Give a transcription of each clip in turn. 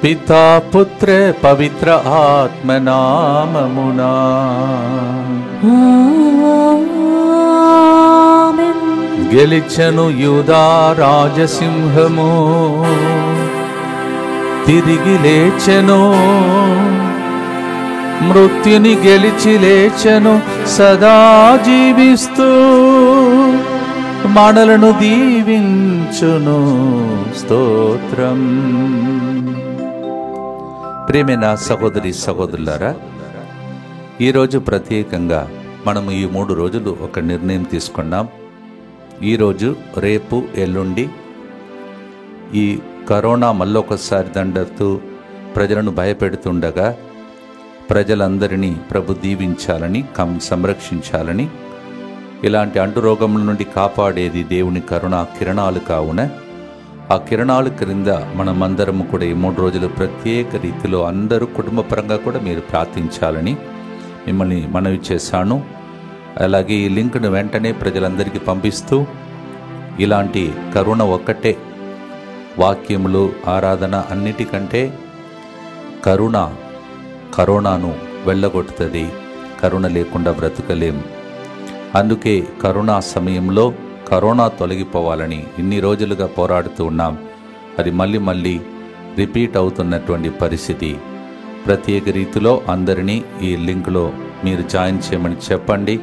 పితా పుత్ర పవిత్ర ఆత్మనామమునా గెలిచెను యూదా రాజసింహము, తిరిగి లేచెను, మృత్యుని గెలిచి లేచెను, సదా జీవిస్తూ మనలను దీవించును. స్తోత్రం. ప్రియమైన సహోదరి సహోదరులారా, ఈరోజు ప్రత్యేకంగా మనము ఈ 3 రోజులు ఒక నిర్ణయం తీసుకున్నాం. ఈరోజు, రేపు, ఎల్లుండి ఈ కరోనా మళ్ళొకసారి దండెత్తు ప్రజలను భయపెడుతుండగా ప్రజలందరినీ ప్రభు దీవించాలని, సంరక్షించాలని, ఇలాంటి అంటురోగముల నుండి కాపాడేది దేవుని కరుణా కిరణాలు కావున ఆ కిరణాలు క్రింద మనమందరము కూడా ఈ 3 రోజులు ప్రత్యేక రీతిలో అందరూ కుటుంబపరంగా కూడా మీరు ప్రార్థించాలని మిమ్మల్ని మనవి చేశాను. అలాగే ఈ లింక్ను వెంటనే ప్రజలందరికీ పంపిస్తూ, ఇలాంటి కరుణ ఒక్కటే, వాక్యములు, ఆరాధన అన్నిటికంటే కరోనాను వెళ్ళగొట్టుతుంది. కరుణ లేకుండా బ్రతకలేము. అందుకే కరోనా సమయంలో కరోనా తొలగిపోవాలని ఇన్ని రోజులుగా పోరాడుతూ ఉన్నాం. అది మళ్ళీ రిపీట్ అవుతున్నటువంటి పరిస్థితి. ప్రత్యేక రీతిలో అందరినీ ఈ లింక్లో మీరు జాయిన్ చేయమని చెప్పండి.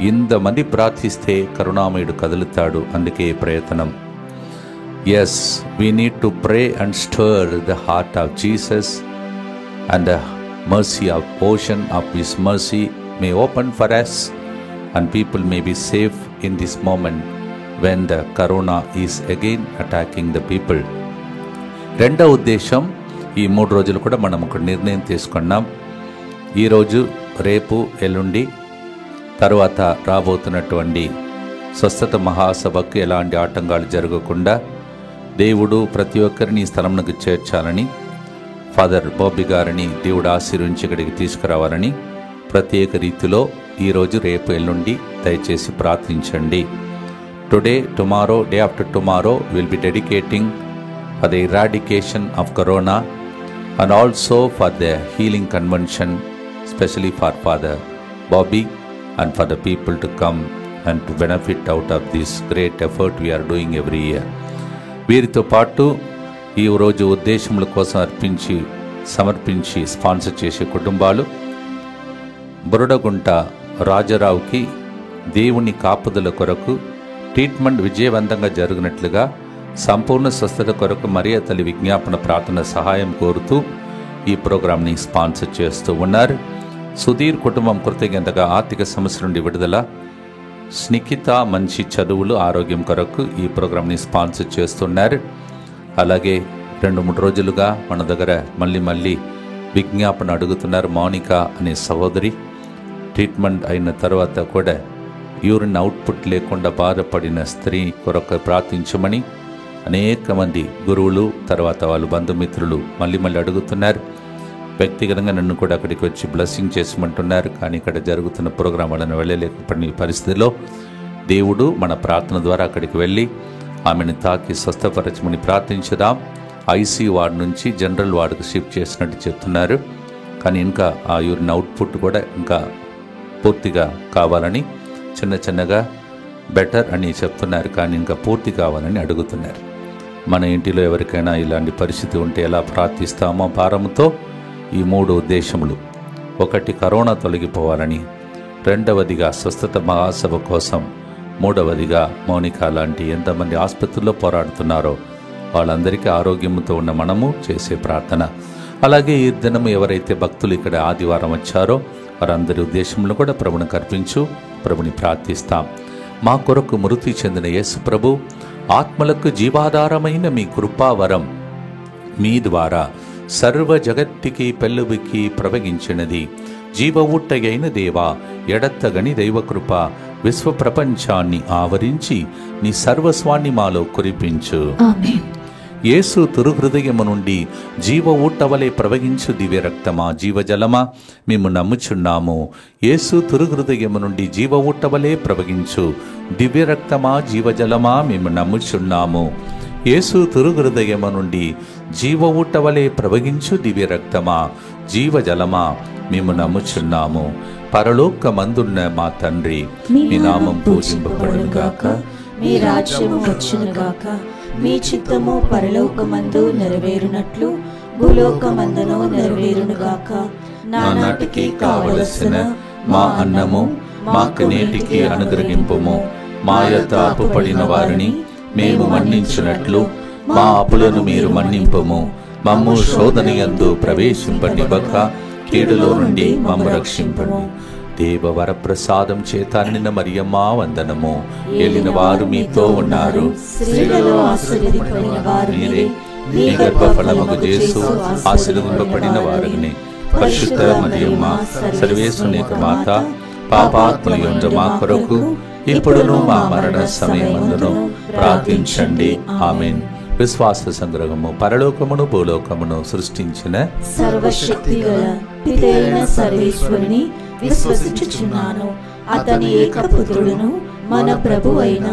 ఇంతమంది ప్రార్థిస్తే కరుణామయుడు కదులుతాడు. అందుకే ప్రయత్నం. Yes, we need to pray and stir the heart of Jesus and the mercy of ocean of his mercy may open for us and people may be safe in this moment when the corona is again attacking the people. రెండవ ఉద్దేశం, ఈ 3 రోజులు కూడా మనం ఒక నిర్ణయం తీసుకున్నాం. ఈరోజు, రేపు, ఎల్లుండి తర్వాత రాబోతున్నటువంటి స్వస్థత మహాసభకు ఎలాంటి ఆటంకాలు జరగకుండా దేవుడు ప్రతి ఒక్కరిని ఈ స్థలంకు చేర్చాలని, ఫాదర్ బాబీ గారిని దేవుడు ఆశీర్వించి ఇక్కడికి తీసుకురావాలని ప్రత్యేక రీతిలో ఈరోజు, రేపు, ఎల్లుండి దయచేసి ప్రార్థించండి. Today, tomorrow, day after tomorrow will be dedicating for the eradication of corona and also for the healing convention, specially for father Bobby and for the people to come and to benefit out of this great effort we are doing every year. వీరితో పాటు ఈ రోజు ఉద్దేశముల కోసం సమర్పించి sponsor చేసే కుటుంబాలు, బురడగుంట రాజారావుకి దేవుని కాపుదల కొరకు ట్రీట్మెంట్ విజయవంతంగా జరిగినట్లుగా సంపూర్ణ స్వస్థత కొరకు మరియ తల్లి విజ్ఞాపన ప్రార్థన సహాయం కోరుతూ ఈ ప్రోగ్రాంని స్పాన్సర్ చేస్తూ ఉన్నారు. సుధీర్ కుటుంబం కృతజ్ఞతగా ఆర్థిక సమస్య నుండి విడుదల, స్నికిత మంచి చదువులు, ఆరోగ్యం కొరకు ఈ ప్రోగ్రాంని స్పాన్సర్ చేస్తున్నారు. అలాగే 2-3 రోజులుగా మన దగ్గర మళ్ళీ విజ్ఞాపన అడుగుతున్నారు. మౌనిక అనే సహోదరి ట్రీట్మెంట్ అయిన తర్వాత కూడా యూరిన్ అవుట్పుట్ లేకుండా బాధపడిన స్త్రీ కొరకు ప్రార్థించమని అనేక మంది గురువులు, తర్వాత వాళ్ళ బంధుమిత్రులు మళ్ళీ అడుగుతున్నారు. వ్యక్తిగతంగా నన్ను కూడా అక్కడికి వచ్చి బ్లెస్సింగ్ చేసమంటున్నారు. కానీ ఇక్కడ జరుగుతున్న ప్రోగ్రాం వాళ్ళని వెళ్ళలేకపోయిన పరిస్థితిలో దేవుడు మన ప్రార్థన ద్వారా అక్కడికి వెళ్ళి ఆమెను తాకి స్వస్థపరచమని ప్రార్థించుదాం. ఐసీ వార్డు నుంచి జనరల్ వార్డుకు షిఫ్ట్ చేసినట్టు చెప్తున్నారు. కానీ ఇంకా ఆ యూరిన్ అవుట్పుట్ కూడా ఇంకా పూర్తిగా కావాలని, చిన్నగా బెటర్ అని చెప్తున్నారు. కానీ ఇంకా పూర్తి కావాలని అడుగుతున్నారు. మన ఇంటిలో ఎవరికైనా ఇలాంటి పరిస్థితి ఉంటే ఎలా ప్రార్థిస్తామో భారంతో ఈ 3 ఉద్దేశములు, ఒకటి కరోనా తొలగిపోవాలని, రెండవదిగా స్వస్థత మహాసభ కోసం, మూడవదిగా మౌనిక లాంటి ఎంతమంది ఆసుపత్రుల్లో పోరాడుతున్నారో వాళ్ళందరికీ ఆరోగ్యంతో ఉన్న మనము చేసే ప్రార్థన. అలాగే ఈ దినము ఎవరైతే భక్తులు ఇక్కడ ఆదివారం వచ్చారో వారందరి ఉద్దేశంలో కూడా ప్రభుని కర్పించు, ప్రభుని ప్రార్థిస్తాం. మా కొరకు మృతి చెందిన యేసు ప్రభు ఆత్మలకు జీవాధారమైన మీ కృపావరం మీ ద్వారా సర్వ జగత్తికి పెళ్ళుబికి ప్రవగించినది. జీవ ఊట్టయైన దేవా, ఎడత్తగని దైవకృప విశ్వ ప్రపంచాన్ని ఆవరించి నీ సర్వస్వాన్ని మాలో కురిపించు. యేసు తురుహృదయము నుండి జీవ ఊట్టవలే ప్రవహించు దివ్య రక్తమా, జీవజలమా మేము నమ్ముచున్నాము. యేసు తురుహృదయము నుండి జీవ ఊట్టవలే ప్రవహించు దివ్య రక్తమా, జీవజలమా మేము నమ్ముచున్నాము. యేసు తురుహృదయము నుండి జీవ ఊట వలె ప్రవహించు దివ్య రక్తమా, జీవజలమా, మేము నమ్ముచున్నాము. పరలోకమందున్న మా తండ్రి, మీ నామం పూజింపబడునుగాక, మీ రాజ్యము వచ్చునుగాక, మీ చిత్తము పరలోకమందు నెరవేరునట్లు భూలోకమందును నెరవేరునుగాక. నానాటికి కావలసిన మా అన్నము మాకు నేటికి అనుగ్రహింపుము. మా యొద్ద అప్పుపడిన వారిని మేము మన్నించినట్లు మా అప్పులను మీరు మన్నింపుము. మమ్ము శోధనయందు ప్రవేశింపనివ్వక కీడులో నుండి మమ్ము రక్షింపండి. దేవ వరప్రసాదం చేత నిన్న మరియమ్మా వందనము. ఏలిన వారు మీతో ఉన్నారు, స్త్రీలలో ఆశీర్వదింపబడిన వారు మీరే, మీ గర్భఫలముగు యేసు ఆశీర్వదింపబడిన వారని. పరిశుద్ధ మరియమ్మ సర్వేశ్వరుని యొక్క మాత, పాపాత్మయుండ మా కొరకు ఇప్పుడును మా మరణ సమయమందును ప్రార్థించండి. ఆమేన్. విశ్వాస సంగ్రహము. పరలోకమును భూలోకమును సృష్టించిన సర్వశక్తి గల పితైన సర్వేశ్వరుని విశ్వసించుచున్నాను. అతని ఏకపుత్రుడును మన ప్రభు అయిన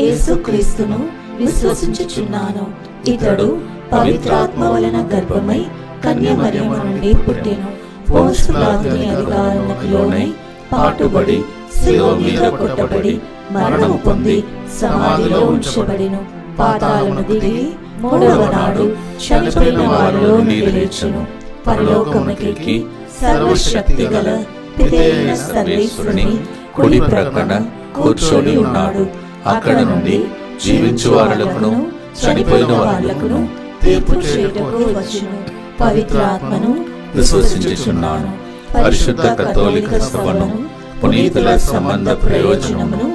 యేసుక్రీస్తును విశ్వసించుచున్నాను. ఇతడు పవిత్రాత్మ వలన గర్భమై కన్య మరియమ్మ నుండి పుట్టెను. పోన్సు పిలాతుని అధికారములకు లోనై పాటుబడి శిలువ మీద కొట్టబడి మరణము పొంది సమాధిలో ఉంచబడెను. పాతాళమును దిగి మూడవ నాడు చనిపోయిన వారిలో నుండి లేచెను. పరలోకమునకెక్కి సర్వశక్తి గల పితైన సర్వేశ్వరుని కుడి ప్రక్కన కూర్చొని ఉన్నాడు. అక్కడ నుండి జీవించు వారులకును చనిపోయిన వారులకును తీర్పు చేయుటకు వచ్చును. పవిత్రాత్మను విశ్వసించుచున్నాను. పరిశుద్ధ కథోలిక సభను, పునీతుల సంబంధ ప్రయోజనమును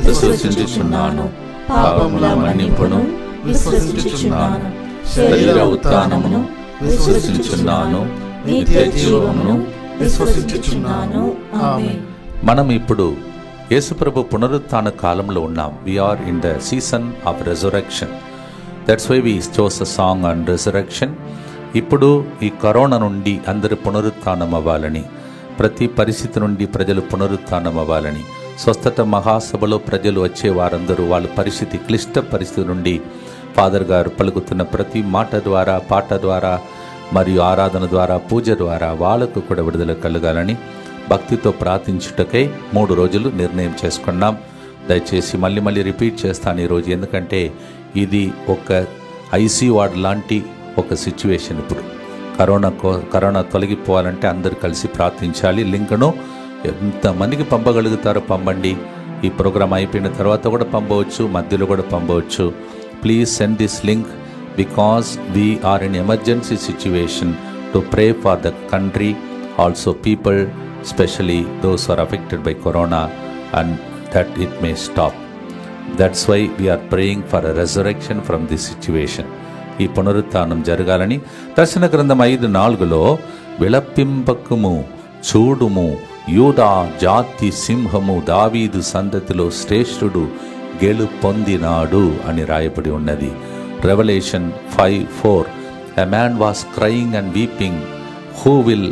విశ్వసించుచున్నాను. పాపముల మన్నింపును విశ్వసించుచున్నాను. శరీర ఉత్థానమును విశ్వసించుచున్నాను. నిత్య జీవమును విశ్వసించుచున్నాను. ఆమేన్. మనం ఇప్పుడు యేసుప్రభు పునరుత్థాన కాలంలో ఉన్నాం. We are in the season of resurrection. That's why we chose a song on resurrection. ఇప్పుడు ఈ కరోనా నుండి అందరూ పునరుత్థానం అవ్వాలని, ప్రతి పరిస్థితి నుండి ప్రజలు పునరుత్థానం అవ్వాలని, స్వస్థత మహాసభలో ప్రజలు వచ్చే వారందరూ వాళ్ళ పరిస్థితి, క్లిష్ట పరిస్థితి నుండి ఫాదర్ గారు పలుకుతున్న ప్రతి మాట ద్వారా, పాట ద్వారా మరియు ఆరాధన ద్వారా, పూజ ద్వారా వాళ్ళకు కూడా విడుదల కలగాలని భక్తితో ప్రార్థించుటకై 3 రోజులు నిర్ణయం చేసుకున్నాం. దయచేసి మళ్ళీ రిపీట్ చేస్తాను ఈరోజు, ఎందుకంటే ఇది ఒక ఐసీ వార్డ్ లాంటి ఒక సిచ్యువేషన్. ఇప్పుడు కరోనా తొలగిపోవాలంటే అందరూ కలిసి ప్రార్థించాలి. లింక్ను ఎంతమందికి పంపగలుగుతారో పంపండి. ఈ ప్రోగ్రామ్ అయిపోయిన తర్వాత కూడా పంపవచ్చు, మధ్యలో కూడా పంపవచ్చు. Please send this link because we are in emergency situation to pray for the country, also people, especially those who are affected by corona, and that it may stop. That's why we are praying for a resurrection from this situation. ఈ పునరుత్థానం జరగాలని దర్శన గ్రంథం 5:4 విలపింపకము, చూడుము, యూదా జాతి సింహము దావీదు సంతతిలో శ్రేష్ఠుడు గెలుపొందినాడు అని రాయబడి ఉన్నది. Revolution 5:4 A man was crying and weeping, who will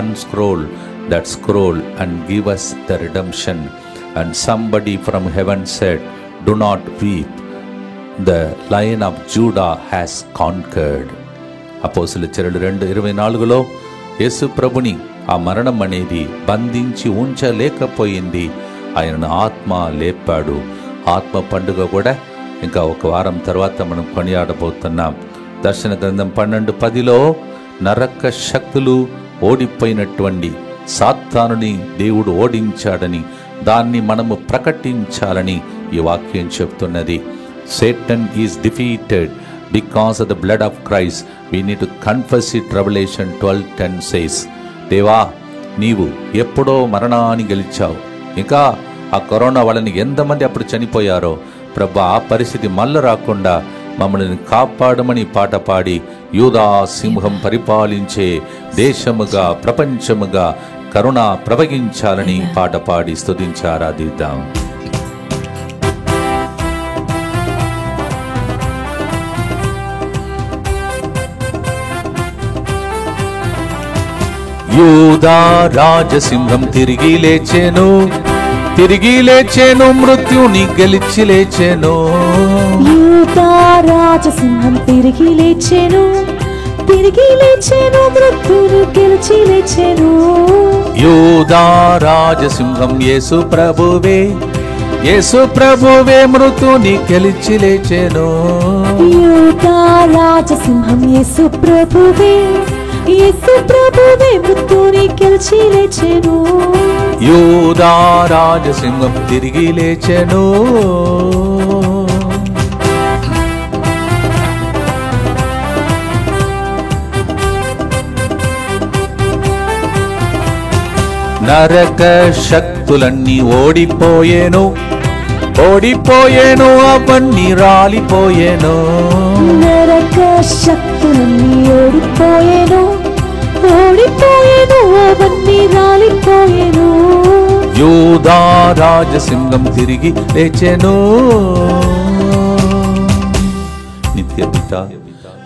unscroll that scroll and give us the redemption? And somebody from heaven said, do not weep, the Lion of Judah has conquered. అపోస్తలుల చర్యలు 2:24 యేసు ప్రభుని ఆ మరణం అనేది బంధించి ఉంచలేకపోయింది. ఆయనను ఆత్మ లేపాడు. ఆత్మ పండుగ కూడా ఇంకా ఒక వారం తర్వాత మనం కొనియాడబోతున్నాం. దర్శన గ్రంథం 12:10 నరక శక్తులు ఓడిపోయినటువంటి సాతానుని దేవుడు ఓడించాడని, దాన్ని మనము ప్రకటించాలని ఈ వాక్యం చెప్తున్నది. Satan is defeated because of the blood of Christ. We need to confess it. Revelation 12:10 says, దేవా నీవు ఎప్పుడో మరణాన్ని గెలిచావు, ఇంకా ఆ కరోనా వలన ఎంతమంది అప్పుడు చనిపోయారో ప్రభా, ఆ పరిస్థితి మళ్ళీ రాకుండా మమ్మల్ని కాపాడమని పాట పాడి యూదా సింహం పరిపాలించే దేశముగా, ప్రపంచముగా కరుణ ప్రవహించాలని పాట పాడి స్తుతించి ఆరాధిద్దాం. యూదా రాజసింహం తిరిగి లేచెను, మృత్యుని గెలిచి లేచెను. యూదా రాజసింహం తిరిగి లేచెను, తిరిగి లేచెను, మృత్యును గెలిచి లేచెను. యూదా రాజసింహం యేసు ప్రభువే, యేసు ప్రభువే మృతుని గెలిచి లేచెను. యూదా రాజసింహం యేసు ప్రభువే, యేసు ప్రభువే మృత్యుని గెలిచి లేచెను. యూదా రాజసింహం తిరిగి లేచెను. నరక శక్తులన్నీ ఓడిపోయేను, ఓడిపోయేను, అవన్నీ రాలిపోయేను. నరక శక్తులన్నీ ఓడిపోయేను, ఓడిపోయేను, అవన్నీ రాలిపోయేను. యూదా రాజసింహం తిరిగి లేచెను. నిత్యపిత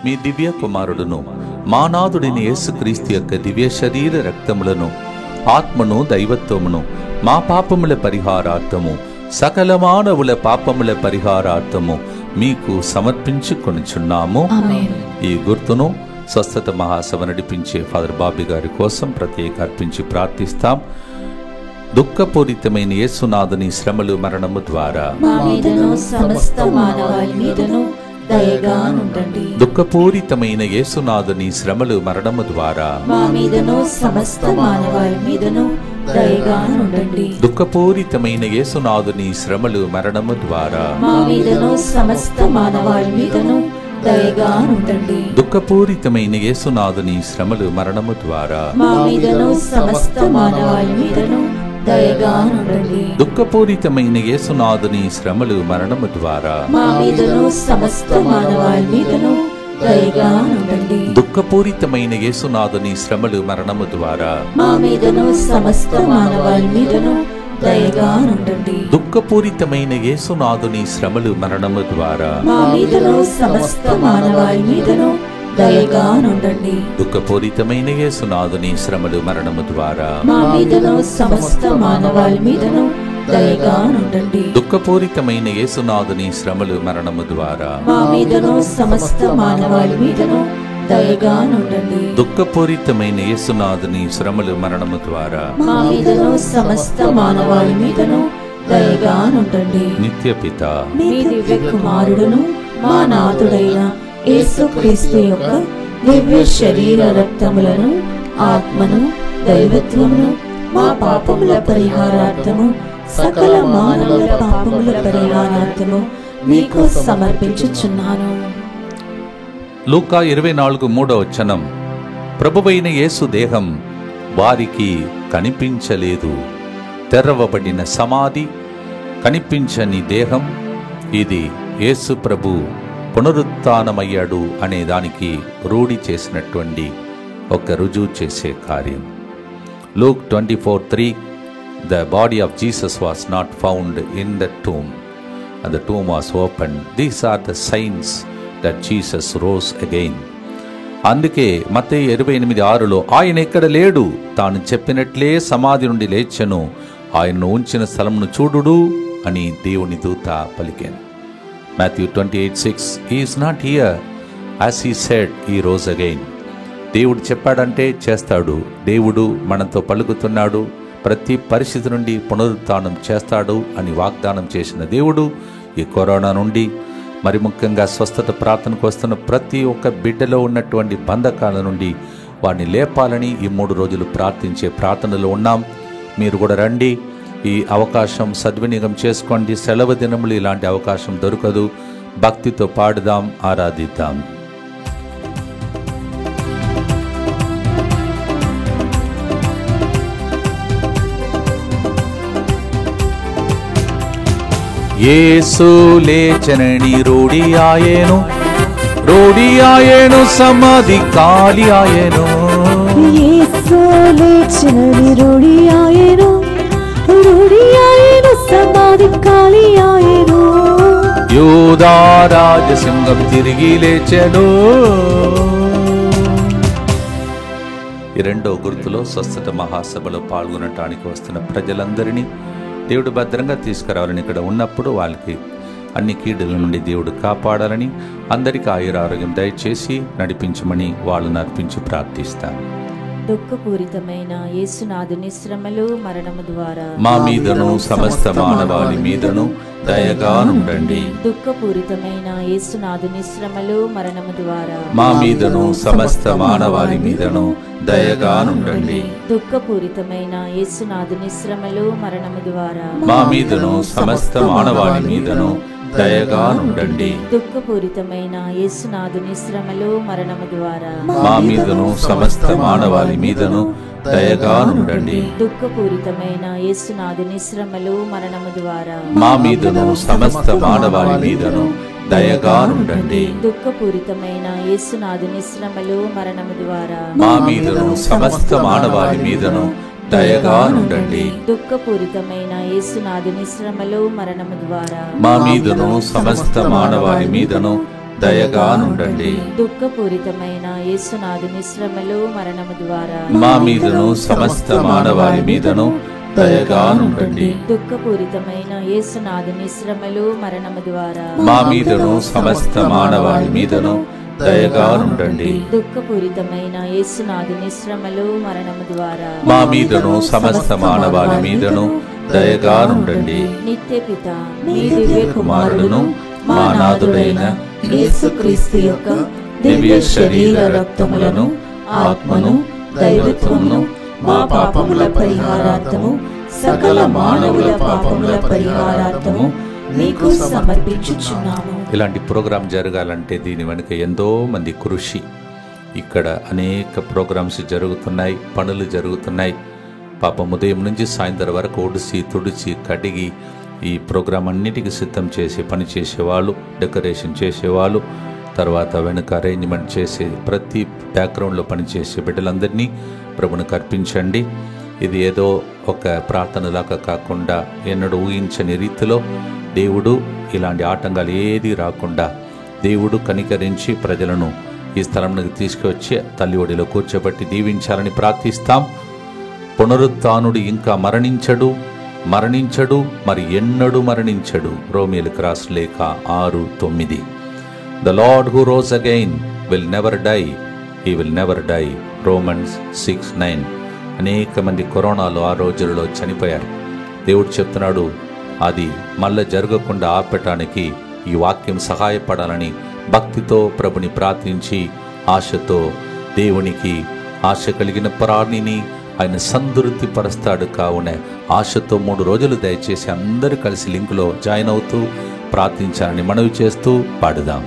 మీ దివ్య కుమారుడును మానాథుడిని యేసుక్రీస్తు యొక్క దివ్య శరీర రక్తములను, ఆత్మను, దైవత్వమును మా పాపముల పరిహారార్థము, సకల మానవుల పాపముల పరిహారార్థము మీకు సమర్పించుకొనుచున్నాము. ఈ గుర్తును స్వస్థత మహాసభ నడిపించే ఫాదర్ బాబీ గారి కోసం ప్రత్యేక అర్పించి ప్రార్థిస్తాం. దుఃఖపూరితమైన యేసునాథుని శ్రమలు మరణము ద్వారా మా మీదను సమస్త మానవాళి మీదను దయగా నుండండి. దుఃఖపూరితమైన యేసునాథుని శ్రమలు మరణము ద్వారా మా మీదను సమస్త మానవాళి మీదను దయగా నుండండి. దుఃఖపూరితమైన యేసునాథుని శ్రమలు మరణము ద్వారా మా మీదను సమస్త మానవాళి మీదను దయగా నుండండి. దుఃఖపూరితమైన యేసునాథుని శ్రమలు మరణము ద్వారా మా మీదను సమస్త మానవాళి మీదను దయగా నుండండి. దుఃఖపూరితమైన యేసునాథుని శ్రమలు మరణము ద్వారా మా మీదను సమస్త మానవాళి మీదను దయగా నుండండి. దుఃఖపూరితమైన యేసునాథుని శ్రమలు మరణము ద్వారా మా మీదను సమస్త మానవాళి మీదను దయగా నుండండి. దుఃఖపూరితమైన యేసునాథుని శ్రమలు మరణము ద్వారా మా మీదను సమస్త మానవాళి మీదను దయగా నుండండి. దుఃఖపూరితమైన యేసునాథుని శ్రమలు మరణము ద్వారా మా మీదను సమస్త మానవాళి మీదను దయగా నుండండి. దుఃఖపూరితమైన యేసునాథుని శ్రమలు మరణము ద్వారా మా మీదను సమస్త మానవాళి మీదను దయగా నుండండి. దుఃఖపూరితమైన యేసునాథుని శ్రమలు మరణము ద్వారా మా మీదను సమస్త మానవాళి మీదను దయగా నుండండి. నిత్యపిత మీ దివ్య కుమారుడును మా నాథుడైన యేసుక్రీస్తు యొక్క దివ్య శరీర రక్తములను, ఆత్మను, దైవత్వమును మా పాపముల పరిహారార్థము, సకల మానవుల పాపముల పరిహారార్థము మీకు సమర్పించుచున్నాను. లూకా 24:3 ప్రభువైన యేసు దేహం వారికి కనిపించలేదు. తెరవబడిన సమాధి, కనిపించని దేహం, ఇది యేసు ప్రభు పునరుత్థానమయ్యాడు అనే దానికి రూఢి చేసినటువంటి ఒక రుజువు చేసే కార్యం. Luke 24:3 The body of Jesus was not found in the tomb and the tomb was opened. These are the signs that Jesus rose again. అందుకే మత్తయి 28:6 ఆయన ఇక్కడ లేడు, తాను చెప్పినట్లే సమాధి నుండి లేచెను, ఆయన్ను ఉంచిన స్థలమును చూడుడు అని దేవుని దూత పలికాను. Matthew 28:6 He is not here as he said, he rose again. దేవుడు చెప్పాడంటే చేస్తాడు. దేవుడు మనతో పలుకుతున్నాడు, ప్రతి పరిస్థితి నుండి పునరుత్థానం చేస్తాడు అని వాగ్దానం చేసిన దేవుడు ఈ కరోనా నుండి, మరి ముఖ్యంగా స్వస్థత ప్రార్థనకు వస్తున్న ప్రతి ఒక్క బిడ్డలో ఉన్నటువంటి బంధకాల నుండి వారిని లేపాలని ఈ 3 రోజులు ప్రార్థించే ప్రార్థనలో ఉన్నాం. మీరు కూడా రండి, ఈ అవకాశం సద్వినియోగం చేసుకోండి. సెలవు దినములు ఇలాంటి అవకాశం దొరకదు. భక్తితో పాడుదాం, ఆరాధిద్దాం. యేసు లేచనని రూఢి ఆయెను, రూఢి ఆయెను, సమాధి ఖాళీ ఆయెను. యేసు లేచనని రూఢి ఆయెను, రూఢి ఆయెను, సమాధి ఖాళీ ఆయెను. యూదా రాజసింహం తిరిగి లేచెను. ఈ 2వ గుర్తులో స్వస్థత మహాసభలో పాల్గొనటానికి వస్తున్న ప్రజలందరినీ దేవుడు భద్రంగా తీసుకురావాలని, ఇక్కడ ఉన్నప్పుడు వాళ్ళకి అన్ని కీడుల నుండి దేవుడు కాపాడాలని, అందరికీ ఆయురారోగ్యం దయచేసి నడిపించమని వాళ్ళని అర్పించి ప్రార్థిస్తాను. దుఃఖపూరితమైన యేసునాథుని శ్రమలు మరణము ద్వారా మా మీదను సమస్త మానవాళి మీదను దయగా నుండండి. దుఃఖపూరితమైన యేసునాథుని శ్రమలు మరణము ద్వారా మా మీదను సమస్త మానవాళి మీదను దయగా నుండండి. దుఃఖపూరితమైన యేసునాథుని శ్రమలు మరణము ద్వారా మా మీదను సమస్త మానవాళి మీదను దయగా నుండండి. దుఃఖపూరితమైన యేసునాథుని శ్రమలు మరణము ద్వారా మా మీదను సమస్త మానవాళి మీదను దయగా నుండండి. దుఃఖపూరితమైన యేసునాథుని శ్రమలు మరణము ద్వారా మా మీదను సమస్త మానవాళి మీదను దయగా నుండండి. దుఃఖపూరితమైన యేసునాథుని శ్రమలు మరణము ద్వారా మా మీదను సమస్త మానవాళి మీదను దయగా నుండండి. దుఃఖపూరితమైన యేసునాథుని శ్రమలు మరణము ద్వారా మా మీదను సమస్త మానవాళి మీదను దయగా నుండండి. దుఃఖపూరితమైన యేసునాథుని శ్రమలు మరణము ద్వారా మా మీదను సమస్త మానవాళి మీదను దయగా నుండండి. దుఃఖపూరితమైన యేసునాథుని శ్రమలు మరణము ద్వారా మా మీదను సమస్త మానవాళి మీదను దయగా నుండండి. దుఃఖపూరితమైన యేసునాథుని శ్రమలు మరణము ద్వారా మా మీదను సమస్త మానవాళి మీదను దయగా నుండండి. నిత్య పిత మీ దివ్య కుమారుడును మా నాథుడైన యేసుక్రీస్తు యొక్క దివ్య శరీర రక్తములను ఆత్మను దైవత్వమును మా పాపముల పరిహారార్థము సకల మానవుల పాపముల పరిహారార్థము మీకు సమర్పించుచున్నాము. ఇలాంటి ప్రోగ్రాం జరగాలంటే దీని వెనుక ఎంతో మంది కృషి. ఇక్కడ అనేక ప్రోగ్రామ్స్ జరుగుతున్నాయి, పనులు జరుగుతున్నాయి. పాపం ఉదయం నుంచి సాయంత్రం వరకు ఒడిసి తుడిచి కడిగి ఈ ప్రోగ్రాం అన్నిటికీ సిద్ధం చేసి పని చేసేవాళ్ళు, డెకరేషన్ చేసేవాళ్ళు, తర్వాత వెనుక అరేంజ్మెంట్ చేసే ప్రతి బ్యాక్గ్రౌండ్లో పనిచేసే బిడ్డలందరినీ ప్రభునికి అర్పించండి. ఇది ఏదో ఒక ప్రార్థనలాగా కాకుండా ఎన్నడూ ఊహించని రీతిలో దేవుడు ఇలాంటి ఆటంకాలు ఏది రాకుండా దేవుడు కనికరించి ప్రజలను ఈ స్థలంలోకి తీసుకువచ్చి తల్లి ఒడిలో కూర్చోబెట్టి దీవించాలని ప్రార్థిస్తాం. పునరుత్థానుడు ఇంకా మరణించడు మరి ఎన్నడూ మరణించడు. రోమియోలకు రాసిన లేఖ 6:9. The Lord who rose again will never die. He will never die. Romans 6:9. అనేక మంది కరోనాలో ఆ రోజులలో చనిపోయారు. దేవుడు చెప్తున్నాడు, అది మళ్ళీ జరగకుండా ఆపటానికి ఈ వాక్యం సహాయపడాలని భక్తితో ప్రభుని ప్రార్థించి ఆశతో దేవునికి ఆశ కలిగిన ప్రాణిని ఆయన సంతృప్తి పరుస్తాడు. కావున ఆశతో 3 రోజులు దయచేసి అందరూ కలిసి లింకులో జాయిన్ అవుతూ ప్రార్థించాలని మనవి చేస్తూ పాడుదాం.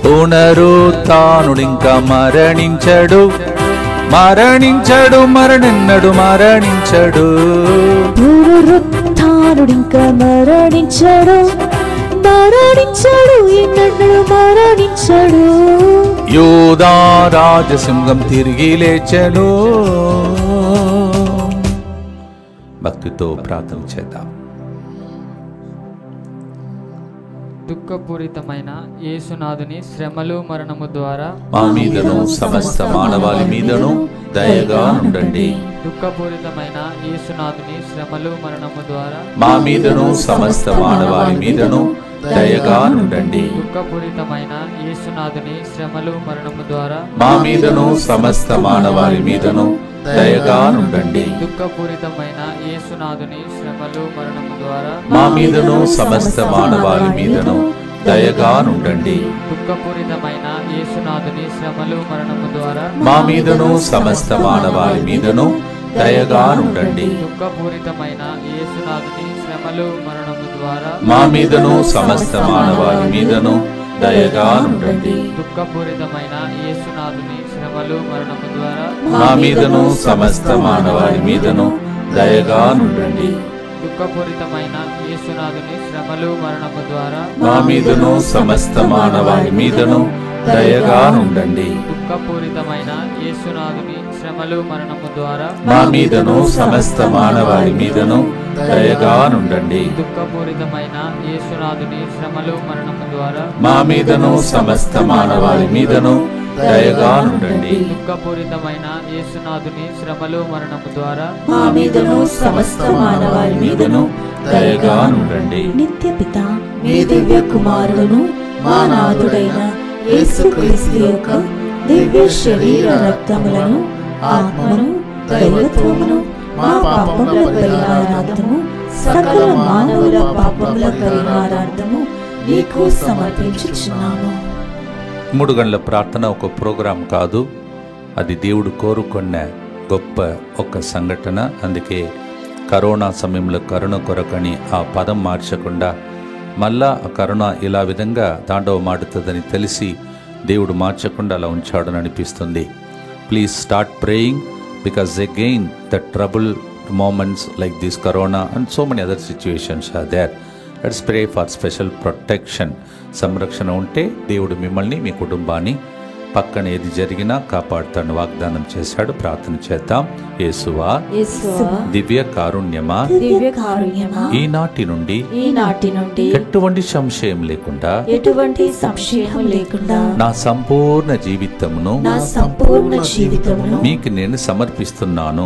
పునరుత్థానుడింకా మరణించడు మరణెన్నడు మరణించడు. పునరుత్థానుడింకా మరణించడు ఎన్నడూ మరణించడు. యూదా రాజసింహం తిరిగి లేచెను. భక్తితో ప్రార్థన చేద్దాం. దుఃఖపూరితమైన యేసునాథుని శ్రమలు మరణము ద్వారా మా మీదను సమస్త మానవాళి మీదను దయగా ఉండండి. దుఃఖపూరితమైన యేసునాథుని శ్రమలు మరణము ద్వారా మా మీదను సమస్త మానవాళి మీదను దయగా ఉండండి. దుఃఖపూరితమైన యేసునాథుని శ్రమలు మరణము ద్వారా మా మీదను సమస్త మానవాళి మీదను దయగా ఉండండి. దుఃఖపూరితమైన యేసునాథుని శ్రమలు మరణము ద్వారా మా మీదను సమస్త మానవాళి మీదను దయగా ఉండండి. దుఃఖపూరితమైన యేసునాథుని శ్రమలు మరణము ద్వారా మా మీదను సమస్త మానవాళి మీదను దయగా ఉండండి. దుఃఖపూరితమైన యేసునాథుని శ్రమలు మరణము ద్వారా మా మీదను సమస్త మానవాళి మీదను దయగా ఉండండి. దుఃఖపూరితమైన యేసునాథుని శ్రమలు మరణము ద్వారా మా మీదను సమస్త మానవాళి మీదను దయగా ఉండండి. దుఃఖపూరితమైన యేసునాథుని శ్రమలు మరణము ద్వారా మా మీదను సమస్త మానవాళి మీదను దయగా ఉండండి. దుఃఖపూరితమైన యేసునాథుని శ్రమలు మరణము ద్వారా మా మీదను సమస్త మానవాళి మీదను దయగా నుండండి. దుఃఖపూరితమైన యేసునాథుని శ్రమలు మరణము ద్వారా మా మీదను సమస్త మానవాళి మీదను దయగా నుండండి. దుఃఖపూరితమైన యేసునాథుని శ్రమలు మరణము ద్వారా మా మీదను సమస్త మానవాళి మీదను దయగా నుండండి. నిత్య పిత మీ దివ్య కుమారుడును మా నాథుడైన యేసుక్రీస్తు యొక్క దివ్య శరీర రక్తములను ఆత్మను దైవత్వమును మా పాపముల పరిహారార్థము సకల మానవుల పాపముల పరిహారార్థము నీకు సమర్పించుచున్నాము. 3 గంటల ప్రార్థన ఒక ప్రోగ్రాం కాదు, అది దేవుడు కోరుకున్న గొప్ప ఒక సంఘటన. అందుకే కరోనా సమయంలో కరుణ కొరకని ఆ పదం మార్చకుండా మళ్ళా ఆ కరుణ ఇలా విధంగా తాండవమాడుతుందని తెలిసి దేవుడు మార్చకుండా అలా ఉంచాడని అనిపిస్తుంది. Please start praying because again the trouble moments like this corona and so many other situations are there. Let's pray for special protection. సంరక్షణ ఉంటే దేవుడు మిమ్మల్ని మీ కుటుంబాన్ని పక్కన ఏది జరిగినా కాపాడుతాను వాగ్దానం చేశాడు. ప్రార్థన చేద్దాం. యేసువా దివ్య కారుణ్యమా ఈనాటి నుండి ఎటువంటి సంశయం లేకుండా నా సంపూర్ణ జీవితమును మీకు నేను సమర్పిస్తున్నాను.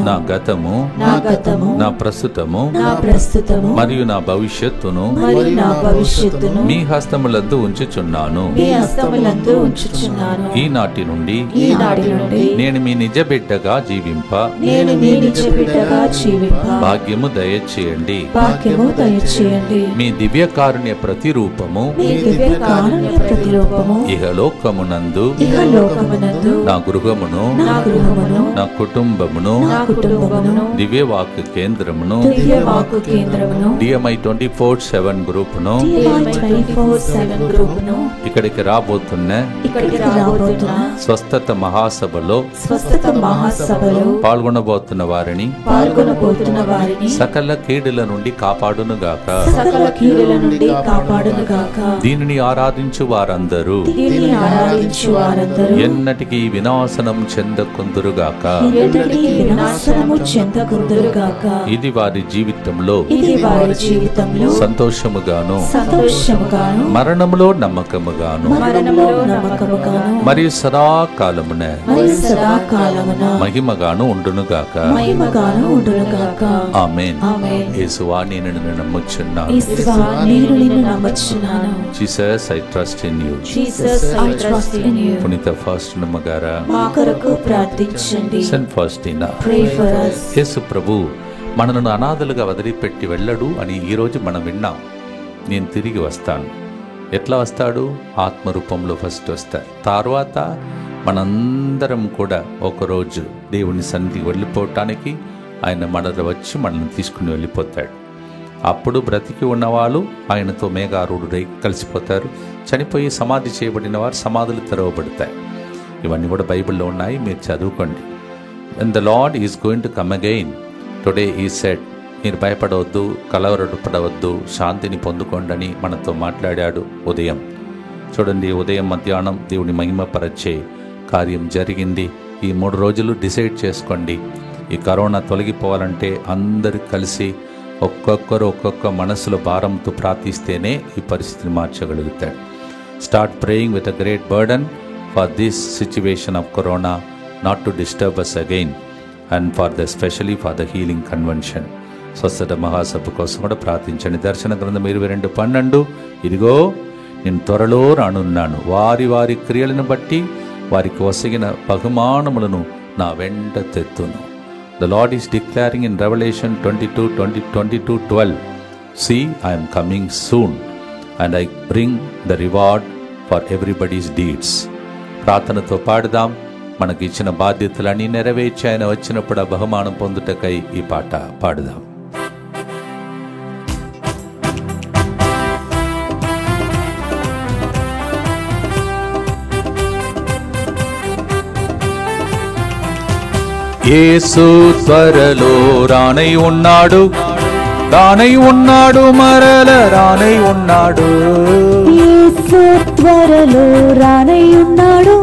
నా గతము నా ప్రస్తుతము మరియు నా భవిష్యత్తును మీ హస్తములందు ఉంచుచున్నాను. ఈనాటి నుండి నేను మీ నిజ బిడ్డగా జీవింప భాగ్యము దయచేయండి. మీ దివ్య కారుణ్య ప్రతిరూపము ఇహలోకమునందు నా గృహమును నా కుటుంబమును దివ్యవాక్కు కేంద్రమును DMI 24/7 గ్రూపును ఇక్కడికి రాబోతున్న స్వస్థత మహాసభలో పాల్గొనబోతున్న వారిని సకల కీడుల నుండి కాపాడునుగాక. దీనిని ఆరాధించు వారందరూ ఎన్నటికీ వినాశనం చెందకుందురుగాక. ఇది వారి జీవితంలో సంతోషముగాను మరణములో నమ్మకముగాను మరియు సదాకాలమున మహిమగాను ఉండునుగాక. ఆమేన్. యేసువా నేను నిన్ను నమ్ముచున్నాను. Jesus I trust in you. పునీత ఫాస్టినా గారా మా కొరకు ప్రార్థించండి. సెయింట్ ఫాస్టినా యేసు ప్రభు మనను అనాథలుగా వదిలిపెట్టి వెళ్ళడు అని ఈరోజు మనం విన్నాం. నేను తిరిగి వస్తాను. ఎట్లా వస్తాడు? ఆత్మరూపంలో ఫస్ట్ వస్తాడు. తర్వాత మనందరం కూడా ఒకరోజు దేవుని సన్నిధికి వెళ్ళిపోవటానికి ఆయన మనలో వచ్చి మనల్ని తీసుకుని వెళ్ళిపోతాడు. అప్పుడు బ్రతికి ఉన్నవాళ్ళు ఆయనతో మేఘారూఢుడై కలిసిపోతారు. చనిపోయి సమాధి చేయబడిన వారు సమాధులు తెరవబడతాయి. ఇవన్నీ కూడా బైబిల్లో ఉన్నాయి, మీరు చదువుకోండి. when the Lord is going to come again, today he said, మీరు భయపడవద్దు, కలవరపడవద్దు, శాంతిని పొందుకోండి అని మనతో మాట్లాడాడు ఉదయం. చూడండి, ఉదయం మధ్యాహ్నం దేవుని మహిమపరచే కార్యం జరిగింది. ఈ 3 రోజులు డిసైడ్ చేసుకోండి. ఈ కరోనా తొలగిపోవాలంటే అందరూ కలిసి ఒక్కొక్కరు ఒక్కొక్క మనసులో భారంతో ప్రార్థిస్తేనే ఈ పరిస్థితిని మార్చగలుగుతాడు. Start praying with a great burden for this situation of corona not to disturb us again and for the specially for the healing convention. స్వస్థత మహాసభ కోసం కూడా ప్రార్థించండి. దర్శన గ్రంథం 22:12, ఇదిగో నేను త్వరలో రానున్నాను, వారి వారి క్రియలను బట్టి వారికి వసగిన బహుమానములను నా వెంట తెత్తును. The Lord is declaring in Revelation 22:12, see, I am coming soon and I bring the reward for everybody's deeds. ప్రార్థనతో పాడుదాం. మనకి ఇచ్చిన బాధ్యతలన్నీ నెరవేర్చి ఆయన వచ్చినప్పుడు ఆ బహుమానం పొందుటకై ఈ పాట పాడుదాం. యేసు త్వరలో రానై ఉన్నాడు, రానై ఉన్నాడు, మరల రానై ఉన్నాడు. యేసు త్వరలో రానై ఉన్నాడు,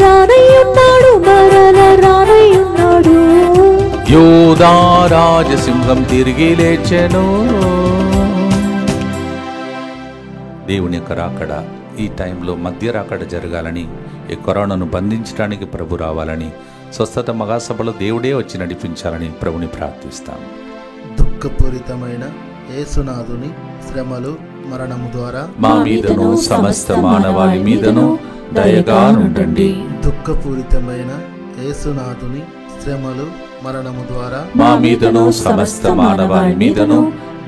రానయ్యున్నాడు, మరల రానయ్యున్నాడు. యూదా రాజసింహం తిరిగి లేచెను. దేవుని యొక్క రాకడ ఈ టైంలో మధ్య రాకడ జరగాలని, ఈ కరోనాను బంధించడానికి ప్రభు రావాలని, స్వస్థత మహాసభలో దేవుడే వచ్చి నడిపించాలని ప్రభుని ప్రార్థిస్తాను. దుఃఖపూరితమైన యేసునాథుని శ్రమలు మరణము ద్వారా మా మీదను సమస్త మానవాళి మీదను దయగా నుండండి. దుఃఖపూరితమైన యేసునాథుని శ్రమలు మరణము ద్వారా మా మీదను సమస్త మానవాళి మీదను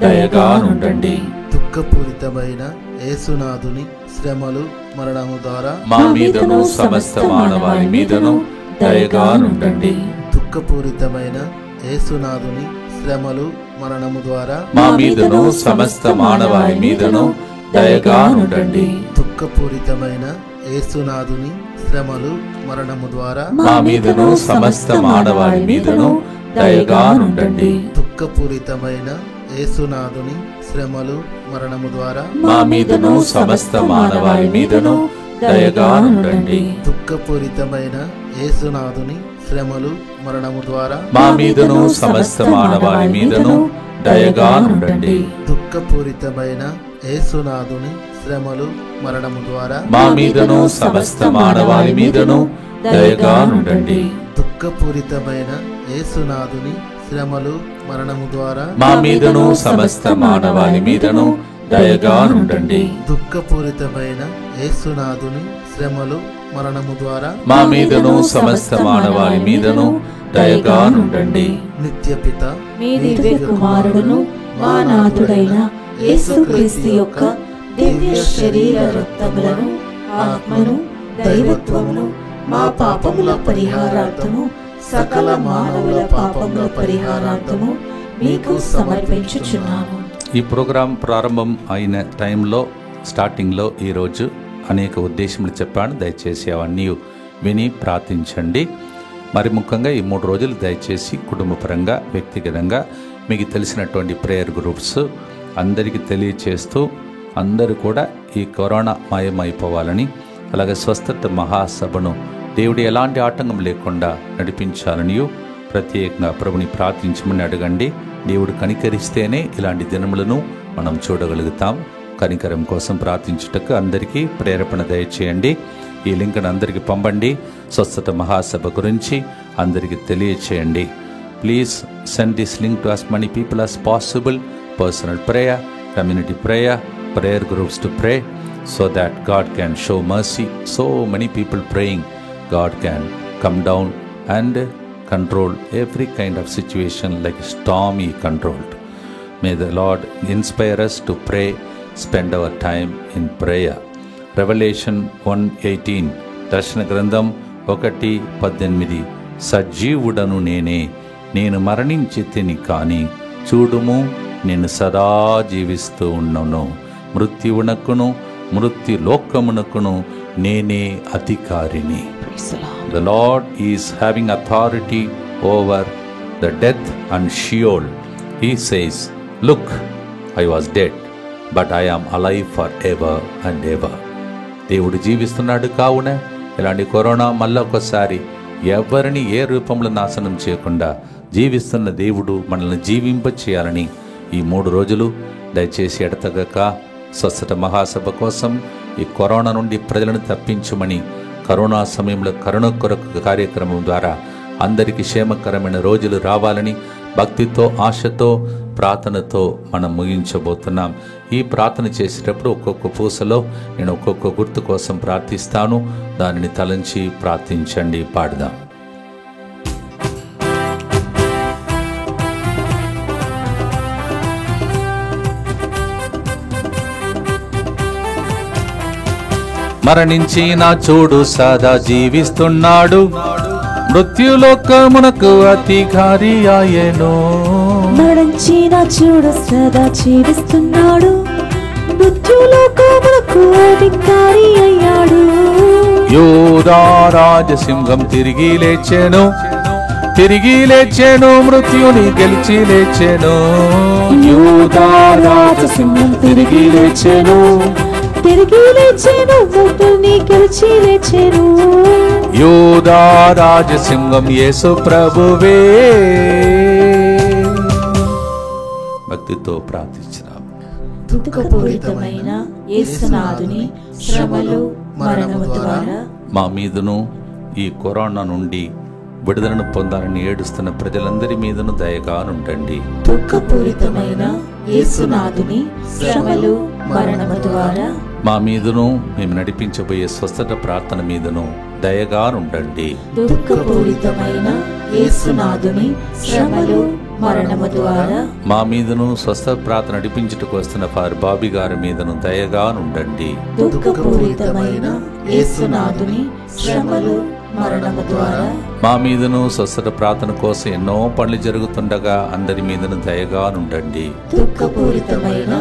దయగా నుండండి. దుఃఖపూరితమైన యేసునాథుని శ్రమలు మరణము ద్వారా మా మీదను సమస్త మానవాళి మీదను దయగా నుండండి. దుఃఖపూరితమైన యేసునాథుని శ్రమలు మరణము ద్వారా మా మీదను సమస్త మానవాళి మీదను దయగా ఉండండి. దుఃఖపూరితమైన యేసునాథుని శ్రమలు మరణము ద్వారా మా మీదను సమస్త మానవాళి మీదను దయగా ఉండండి. దుఃఖపూరితమైన యేసునాథుని శ్రమలు మరణము ద్వారా మా మీదను సమస్త మానవాళి మీదను దయగా ఉండండి. దుఃఖపూరితమైన యేసునాథుని శ్రమలు మరణము ద్వారా మా మీదను సమస్త మానవాళి మీదను దయగా ఉండండి. దుఃఖపూరితమైన యేసునాథుని శ్రమలు మరణము ద్వారా మా మీదను సమస్త మానవాళి మీదను దయగా ఉండండి. దుఃఖపూరితమైన యేసునాథుని శ్రమలు మరణము ద్వారా మా మీదను సమస్త మానవాళి మీదను దయగా ఉండండి. దుఃఖపూరితమైన యేసునాథుని శ్రమలు మరణము ద్వారా మా మీదను సమస్త మానవాళి మీదను దయగా ఉండండి. నిత్యపిత మీ దివ్య కుమారుడును మా నాథుడైన యేసుక్రీస్తు యొక్క దివ్య శరీర రక్తములను, ఆత్మను, దైవత్వమును మా పాపముల పరిహారార్థము, సకల మానవుల పాపముల పరిహారార్థము మీకు సమర్పించుచున్నాను. ఈ ప్రోగ్రాం ప్రారంభం అయిన టైంలో స్టార్టింగ్లో ఈరోజు అనేక ఉద్దేశములు చెప్పాను. దయచేసి అవన్నీ విని ప్రార్థించండి. మరి ముఖ్యంగా ఈ 3 రోజులు దయచేసి కుటుంబపరంగా, వ్యక్తిగతంగా మీకు తెలిసినటువంటి ప్రేయర్ గ్రూప్స్ అందరికీ తెలియచేస్తూ అందరూ కూడా ఈ కరోనా మాయమైపోవాలని, అలాగే స్వస్థత మహాసభను దేవుడు ఎలాంటి ఆటంకం లేకుండా నడిపించాలని ప్రత్యేకంగా ప్రభుని ప్రార్థించమని అడగండి. దేవుడు కనికరిస్తేనే ఇలాంటి దినములను మనం చూడగలుగుతాం. కనికరం కోసం ప్రార్థించుటకు అందరికీ ప్రేరేపణ దయచేయండి. ఈ లింక్ను అందరికీ పంపండి. స్వస్థత మహాసభ గురించి అందరికీ తెలియచేయండి. Please send this link to as many people as possible. Personal prayer, community prayer, prayer groups to pray so that God can show mercy. So many people praying, God can come down and control every kind of situation like storm he controlled. May the Lord inspire us to pray, spend our time in prayer. Revelation 1:18 దర్శన గ్రంథం 1:18 సజీవుడను నేనే, నేను మరణించి తిని కాని చూడుము నేను సదా జీవిస్తూ ఉన్నను, మృత్యువునకును మృత్యులోకమునకును నేనే అధికారిని. The Lord is having authority over the death and Sheol. He says, look, I was dead, but I am alive forever and ever. దేవుడు జీవిస్తున్నాడు. కావున ఇలాంటి కరోనా మళ్ళొకసారి ఎవరిని ఏ రూపంలో నాశనం చేయకుండా జీవిస్తున్న దేవుడు మనల్ని జీవింప చేయాలని ఈ 3 రోజులు దయచేసి ఎడతగక స్వస్థత మహాసభ కోసం ఈ కరోనా నుండి ప్రజలను తప్పించమని, కరోనా సమయంలో కరుణ కొరకు కార్యక్రమం ద్వారా అందరికీ క్షేమకరమైన రోజులు రావాలని భక్తితో, ఆశతో, ప్రార్థనతో మనం ముగించబోతున్నాం. ఈ ప్రార్థన చేసేటప్పుడు ఒక్కొక్క పూసలో నేను ఒక్కొక్క గుర్తు కోసం ప్రార్థిస్తాను. దానిని తలంచి ప్రార్థించండి. పాడదాం. మరణించిన చూడు సదా జీవిస్తున్నాడు, మృత్యులోకమునకు అధికారి ఆయను. మరణించిన చూడు సదా జీవిస్తున్నాడు, మృత్యులోకమునకు అధికారి అయ్యాడు. యూదా రాజసింహం తిరిగి లేచెను, తిరిగి లేచెను, మృత్యుని గెలిచి లేచెను. యూదా రాజసింహం తిరిగి లేచెను, తిరిగి లేచెను, మృతుల్ని గెలిచి లేచెను. యూదా రాజసింహం యేసు ప్రభువే. భక్తితో ప్రార్థించినాం. దుఃఖపూరితమైన యేసునాథుని శ్రమలు మరణము ద్వారా మా మీదను ఈ కరోనా నుండి విడుదలను పొందాలని ఏడుస్తున్న ప్రజలందరి మీదను దయగా ఉండండి. దుఃఖపూరితమైన యేసునాథుని శ్రమలు మరణము ద్వారా మా మీదను మేము నడిపించబోయే స్వస్థత ప్రార్థన మీదను దయగా ఉండండి. దుఃఖపూరితమైన యేసునాథుని శ్రమలు మరణము ద్వారా మా మీదను స్వస్థ ప్రార్థన నడిపించుటకు వస్తున్న ఫాదర్ బాబీ గారి మీదను దయగా ఉండండి. దుఃఖపూరితమైన యేసునాథుని శ్రమలు మరణము ద్వారా మా మీదను స్వస్థత ప్రార్థన కోసం ఎన్నో పనులు జరుగుతుండగా అందరి మీదను దయగా ఉండండి. దుఃఖపూరితమైన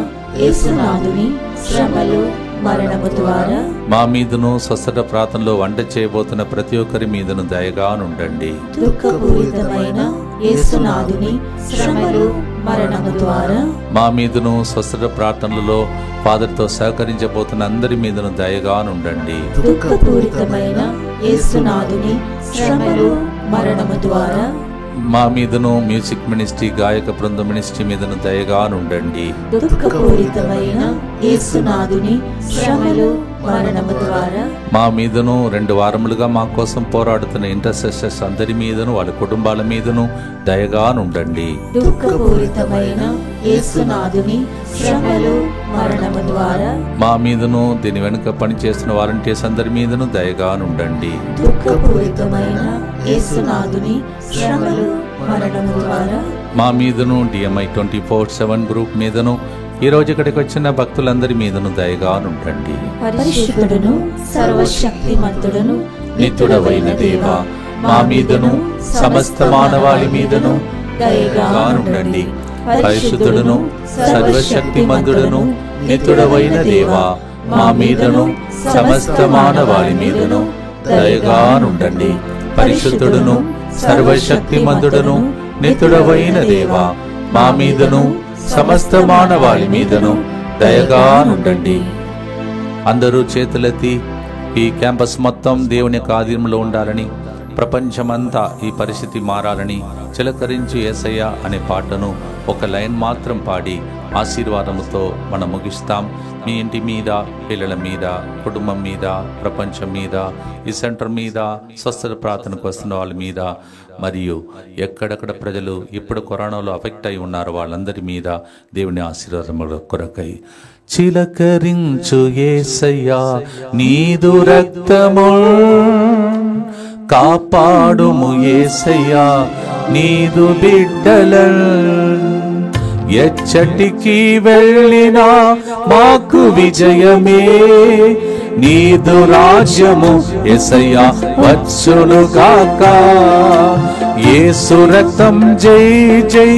యేసునాథుని శ్రమలు మరణము ద్వారా మా మీదను స్వస్థత ప్రార్థనలో వంట చేయబోతున్న ప్రతి ఒక్కరి మీదను దయగా ఉండండి. దుఃఖపూరితమైన యేసునాథుని శ్రమలు మరణము ద్వారా మా మీదను స్వస్థత ప్రార్థనలలో ఫాదర్తో సహకరించబోతున్న అందరి మీదను దయగా ఉండండి. దుఃఖపూరితమైన యేసునాథుని శ్రమలు మరణము ద్వారా మా మీదను మ్యూజిక్ మినిస్ట్రీ గాయక బృంద మినిస్ట్రీ మీదను దయగా ఉండండి. దుఃఖపూరితమైన యేసునాథుని శ్రమలు మరణము ద్వారా మా మీదను 2 వారములుగా మా కోసం పోరాడుతున్న ఇంటర్సెసర్స్ అందరి మీదను వాళ్ళ కుటుంబాల మీదను దయగా ఉండండి. దుఃఖపూరితమైన యేసునాథుని శ్రమలు మరణము ద్వారా మా మీదను దీని వెనుక పనిచేస్తున్న వాలంటీర్స్ అందరి మీదను దయగా ఉండండి. దుఃఖపూరితమైన యేసునాథుని శ్రమలు మరణము ద్వారా మా మీదను DMI 24/7 గ్రూప్ మీదను ఈ రోజు ఇక్కడికి వచ్చిన భక్తులందరి మీదను దయగా ఉండండి. పరిశుద్ధుడును సర్వశక్తిమంతుడును నిత్యుడవైన దేవా, మా మీదను సమస్త మానవాళి మీదను దయగా ఉండండి. పరిశుద్ధుడును సర్వశక్తిమంతుడును నిత్యుడవైన దేవా, మా మీదను సమస్త మానవాళి మీదను దయగా ఉండండి. పరిశుద్ధుడును సర్వశక్తిమంతుడును నిత్యుడవైన దేవా, మా మీదను సమస్త మానవాళి మీదను దయగా ఉండండి. అందరూ చేతులెత్తి ఈ క్యాంపస్ మొత్తం దేవుని యొక్క ఆధీనంలో ఉండాలని, ప్రపంచమంతా ఈ పరిస్థితి మారాలని చిలకరించు యేసయ్య అనే పాటను ఒక లైన్ మాత్రం పాడి ఆశీర్వాదముతో మనం ముగిస్తాం. మీ ఇంటి మీద, పిల్లల మీద, కుటుంబం మీద, ప్రపంచం మీద, ఈ సెంటర్ మీద, స్వస్థత ప్రార్థనకు వస్తున్న వాళ్ళ మీద, మరియు ఎక్కడెక్కడ ప్రజలు ఇప్పుడు కరోనాలో అఫెక్ట్ అయి ఉన్నారు వాళ్ళందరి మీద దేవుని ఆశీర్వాదముల కొరకై చిలకరించు యేసయ్యా నీదు రక్తము కాపాడుము యేసయ్యా నీదు బిడ్డలను ఎచ్చటికి వెళ్ళినా మాకు విజయమే నీదు రాజ్యము యేసయ్యా వచ్చునుగాక. యేసు రక్తం జై జై,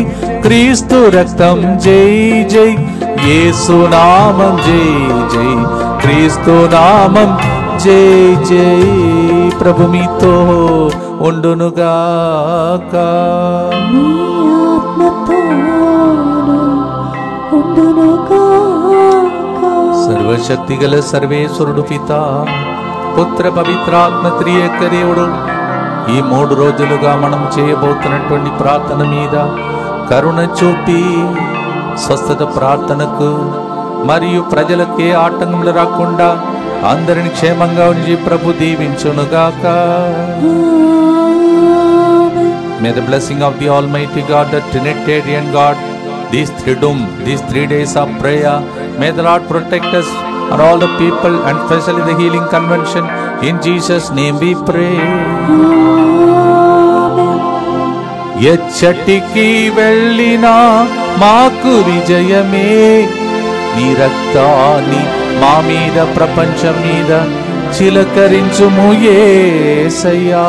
క్రీస్తు రక్తం జై జై, యేసు నామం జై జై, క్రీస్తు నామం జై జై. ప్రభు మీతో ఉండునుగాక. సర్వశక్తి గల సర్వేశ్వరుడు పిత, పుత్ర, పవిత్రాత్మ త్రియేక దేవుడు ఈ 3 రోజులుగా మనం చేయబోతున్నటువంటి ప్రార్థన మీద కరుణ చూపి స్వస్థత ప్రార్థనకు మరియు ప్రజలకే ఆటంకములు రాకుండా అందరిని క్షేమంగా ఉంచి ప్రభు దీవించునుగాక. May the blessing of the Almighty God, the Trinitarian God, these 3 days of prayer, may the Lord protect us and all the people, and especially the healing convention. In Jesus' name we pray. ఎచ్చటికి వెళ్ళినా మాకు విజయమే నీ రక్తాన్ని మా మీద, ప్రపంచం మీద చిలకరించుము యేసయ్యా.